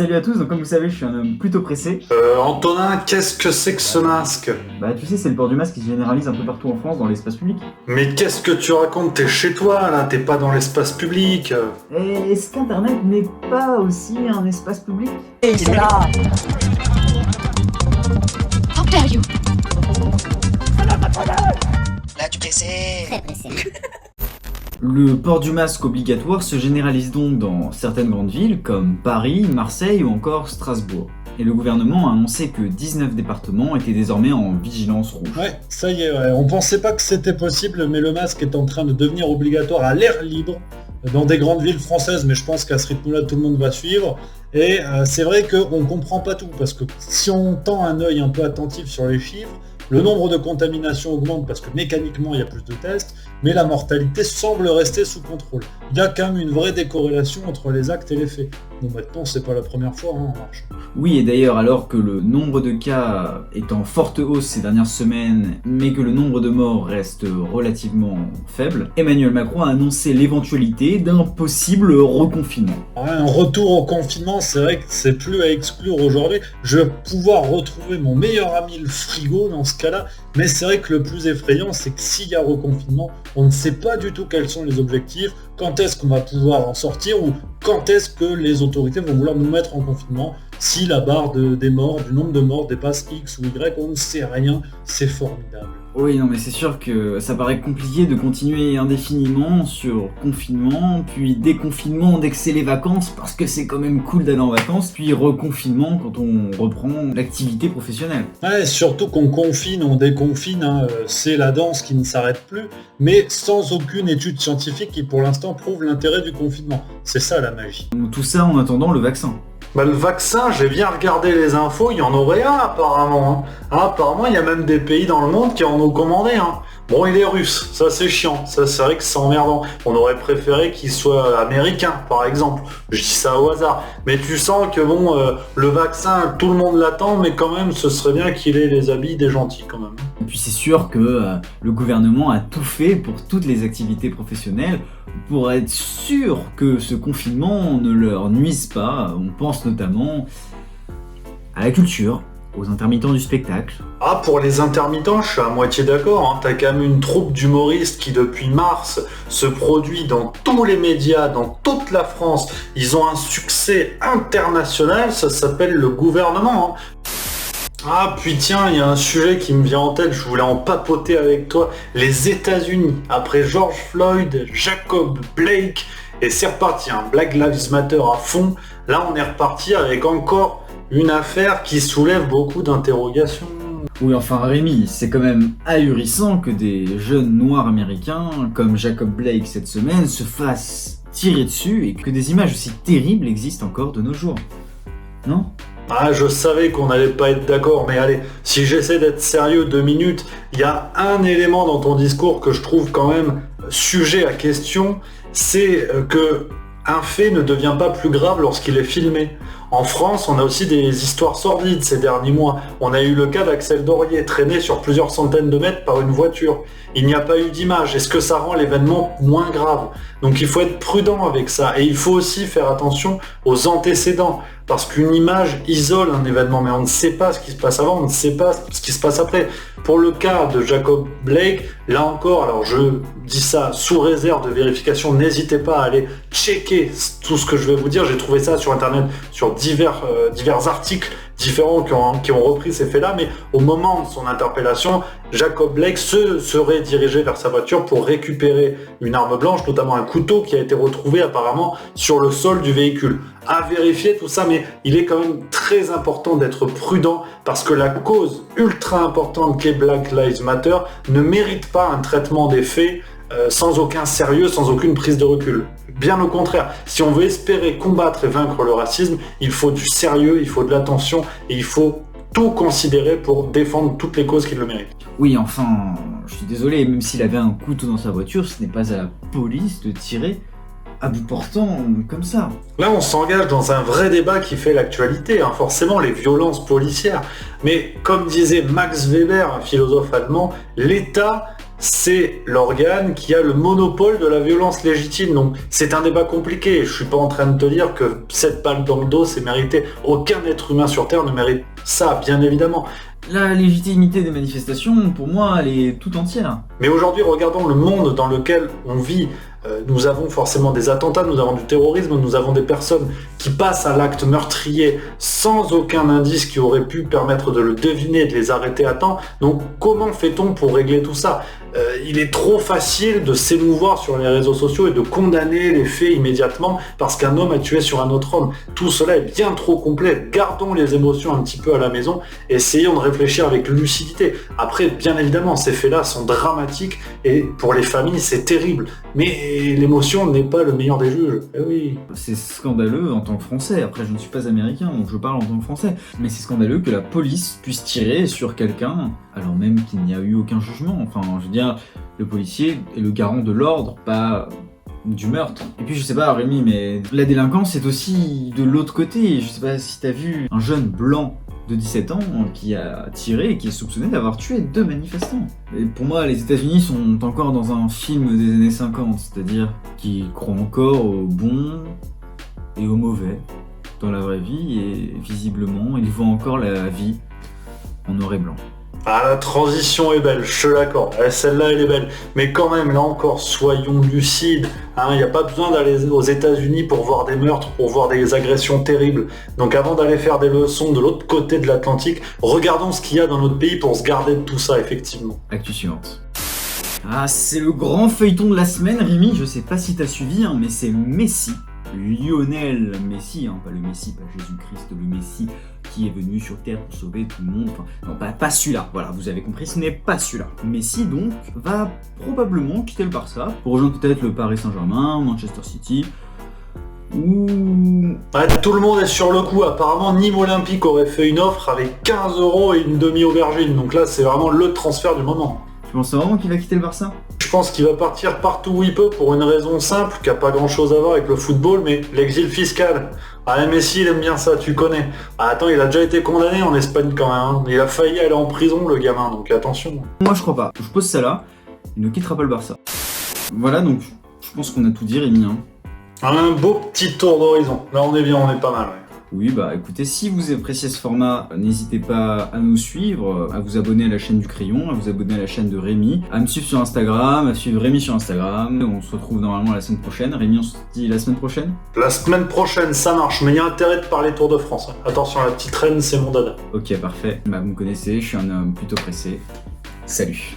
Salut à tous, donc comme vous savez, je suis un homme plutôt pressé. Antonin, qu'est-ce que c'est que ce masque? Bah tu sais, c'est le port du masque qui se généralise un peu partout en France dans l'espace public. Mais qu'est-ce que tu racontes? T'es chez toi, là, t'es pas dans l'espace public. Et est-ce qu'Internet n'est pas aussi un espace public? Et c'est là. How dare you? Là, tu pressé. Très pressé. Le port du masque obligatoire se généralise donc dans certaines grandes villes comme Paris, Marseille ou encore Strasbourg. Et le gouvernement a annoncé que 19 départements étaient désormais en vigilance rouge. Ouais, ça y est, ouais. On pensait pas que c'était possible, mais le masque est en train de devenir obligatoire à l'air libre dans des grandes villes françaises, mais je pense qu'à ce rythme-là, tout le monde va suivre. Et c'est vrai qu'on comprend pas tout, parce que si on tend un œil un peu attentif sur les chiffres, le nombre de contaminations augmente parce que mécaniquement il y a plus de tests, mais la mortalité semble rester sous contrôle. Il y a quand même une vraie décorrélation entre les actes et les faits. Bon, maintenant c'est pas la première fois en marche. Oui, et d'ailleurs, alors que le nombre de cas est en forte hausse ces dernières semaines, mais que le nombre de morts reste relativement faible, Emmanuel Macron a annoncé l'éventualité d'un possible reconfinement. Ouais, un retour au confinement, c'est vrai que c'est plus à exclure aujourd'hui. Je vais pouvoir retrouver mon meilleur ami le frigo dans ce cas-là, mais c'est vrai que le plus effrayant, c'est que s'il y a reconfinement, on ne sait pas du tout quels sont les objectifs, quand est-ce qu'on va pouvoir en sortir ou quand est-ce que les autorités vont vouloir nous mettre en confinement. Si la barre des morts, du nombre de morts dépasse X ou Y, on ne sait rien, c'est formidable. Oui, non mais c'est sûr que ça paraît compliqué de continuer indéfiniment sur confinement, puis déconfinement dès que c'est les vacances, parce que c'est quand même cool d'aller en vacances, puis reconfinement quand on reprend l'activité professionnelle. Ouais, surtout qu'on confine, on déconfine, hein, c'est la danse qui ne s'arrête plus, mais sans aucune étude scientifique qui pour l'instant prouve l'intérêt du confinement. C'est ça la magie. Donc, tout ça en attendant le vaccin. Bah le vaccin, j'ai bien regardé les infos, il y en aurait un apparemment. Apparemment, il y a même des pays dans le monde qui en ont commandé. Bon, il est russe, ça c'est chiant, ça c'est vrai que c'est emmerdant. On aurait préféré qu'il soit américain, par exemple. Je dis ça au hasard. Mais tu sens que bon, le vaccin, tout le monde l'attend, mais quand même, ce serait bien qu'il ait les habits des gentils quand même. Et puis c'est sûr que le gouvernement a tout fait pour toutes les activités professionnelles pour être sûr que ce confinement ne leur nuise pas. On pense notamment à la culture, aux intermittents du spectacle. Ah, pour les intermittents, je suis à moitié d'accord. T'as quand même une troupe d'humoristes qui, depuis mars, se produit dans tous les médias, dans toute la France. Ils ont un succès international, ça s'appelle le gouvernement. Ah, puis tiens, il y a un sujet qui me vient en tête, je voulais en papoter avec toi. Les États-Unis, après George Floyd, Jacob Blake, et c'est reparti, Black Lives Matter à fond. Là, on est reparti avec encore une affaire qui soulève beaucoup d'interrogations. Oui, enfin Rémi, c'est quand même ahurissant que des jeunes noirs américains, comme Jacob Blake cette semaine, se fassent tirer dessus et que des images aussi terribles existent encore de nos jours. Non ? Ah, je savais qu'on n'allait pas être d'accord, mais allez, si j'essaie d'être sérieux 2 minutes, il y a un élément dans ton discours que je trouve quand même sujet à question, c'est que un fait ne devient pas plus grave lorsqu'il est filmé. En France, on a aussi des histoires sordides ces derniers mois. On a eu le cas d'Axel Dorier, traîné sur plusieurs centaines de mètres par une voiture. Il n'y a pas eu d'image. Est-ce que ça rend l'événement moins grave? Donc il faut être prudent avec ça. Et il faut aussi faire attention aux antécédents. Parce qu'une image isole un événement, mais on ne sait pas ce qui se passe avant, on ne sait pas ce qui se passe après. Pour le cas de Jacob Blake, là encore, alors je dis ça sous réserve de vérification, n'hésitez pas à aller checker tout ce que je vais vous dire. J'ai trouvé ça sur internet, sur divers articles différents qui ont repris ces faits-là, mais au moment de son interpellation, Jacob Blake se serait dirigé vers sa voiture pour récupérer une arme blanche, notamment un couteau qui a été retrouvé apparemment sur le sol du véhicule. À vérifier tout ça, mais il est quand même très important d'être prudent parce que la cause ultra importante qu'est Black Lives Matter ne mérite pas un traitement des faits sans aucun sérieux, sans aucune prise de recul. Bien au contraire, si on veut espérer combattre et vaincre le racisme, il faut du sérieux, il faut de l'attention et il faut tout considérer pour défendre toutes les causes qui le méritent. Oui, enfin, je suis désolé, même s'il avait un couteau dans sa voiture, ce n'est pas à la police de tirer à bout portant comme ça. Là, on s'engage dans un vrai débat qui fait l'actualité, forcément les violences policières. Mais comme disait Max Weber, un philosophe allemand, l'État, c'est l'organe qui a le monopole de la violence légitime. Donc c'est un débat compliqué. Je suis pas en train de te dire que cette balle dans le dos, c'est mérité. Aucun être humain sur Terre ne mérite ça, bien évidemment. La légitimité des manifestations, pour moi, elle est tout entière. Mais aujourd'hui, regardons le monde dans lequel on vit. Nous avons forcément des attentats, nous avons du terrorisme, nous avons des personnes qui passent à l'acte meurtrier sans aucun indice qui aurait pu permettre de le deviner et de les arrêter à temps. Donc comment fait-on pour régler tout ça ? Il est trop facile de s'émouvoir sur les réseaux sociaux et de condamner les faits immédiatement parce qu'un homme a tué sur un autre homme. Tout cela est bien trop complet. Gardons les émotions un petit peu à la maison et essayons de réfléchir avec lucidité. Après, bien évidemment, ces faits-là sont dramatiques et pour les familles, c'est terrible. Mais l'émotion n'est pas le meilleur des juges. Eh oui. C'est scandaleux en tant que Français. Après, je ne suis pas américain, donc je parle en tant que Français. Mais c'est scandaleux que la police puisse tirer sur quelqu'un alors même qu'il n'y a eu aucun jugement. Enfin, je veux dire, le policier est le garant de l'ordre, pas du meurtre. Et puis je sais pas Rémi, mais la délinquance c'est aussi de l'autre côté. Je sais pas si t'as vu un jeune blanc de 17 ans qui a tiré et qui est soupçonné d'avoir tué 2 manifestants. Et pour moi, les États-Unis sont encore dans un film des années 50, c'est-à-dire qu'ils croient encore aux bons et aux mauvais dans la vraie vie, et visiblement, ils voient encore la vie en noir et blanc. Ah, la transition est belle, je te l'accorde. Celle-là, elle est belle. Mais quand même, là encore, soyons lucides. Il n'y a pas besoin d'aller aux États-Unis pour voir des meurtres, pour voir des agressions terribles. Donc avant d'aller faire des leçons de l'autre côté de l'Atlantique, regardons ce qu'il y a dans notre pays pour se garder de tout ça, effectivement. Actu suivante. Ah, c'est le grand feuilleton de la semaine, Rémi. Je sais pas si t'as suivi, mais c'est Messi. Lionel Messi, pas le Messi, pas Jésus-Christ, le Messi qui est venu sur Terre pour sauver tout le monde. Enfin, non, pas celui-là. Voilà, vous avez compris, ce n'est pas celui-là. Messi, donc, va probablement quitter le Barça pour rejoindre peut-être le Paris Saint-Germain, Manchester City, ou... Ouais, tout le monde est sur le coup. Apparemment, Nîmes Olympique aurait fait une offre avec 15 € et une demi-aubergine. Donc là, c'est vraiment le transfert du moment. Tu penses vraiment qu'il va quitter le Barça ? Je pense qu'il va partir partout où il peut pour une raison simple, qui n'a pas grand chose à voir avec le football, mais l'exil fiscal. Ah, Messi, il aime bien ça, tu connais. Ah, attends, il a déjà été condamné en Espagne quand même. Il a failli aller en prison, le gamin, donc attention. Moi, je crois pas. Je pose ça là, il ne quittera pas le Barça. Voilà, donc, je pense qu'on a tout dit, Rémi. Un beau petit tour d'horizon. Là, on est bien, on est pas mal, ouais. Oui, bah écoutez, si vous appréciez ce format, n'hésitez pas à nous suivre, à vous abonner à la chaîne du Crayon, à vous abonner à la chaîne de Rémi, à me suivre sur Instagram, à suivre Rémi sur Instagram. On se retrouve normalement la semaine prochaine. Rémi, on se dit la semaine prochaine ? La semaine prochaine, ça marche, mais il y a intérêt de parler Tour de France. Attention, la petite reine, c'est mon dada. Ok, parfait. Bah vous me connaissez, je suis un homme plutôt pressé. Salut.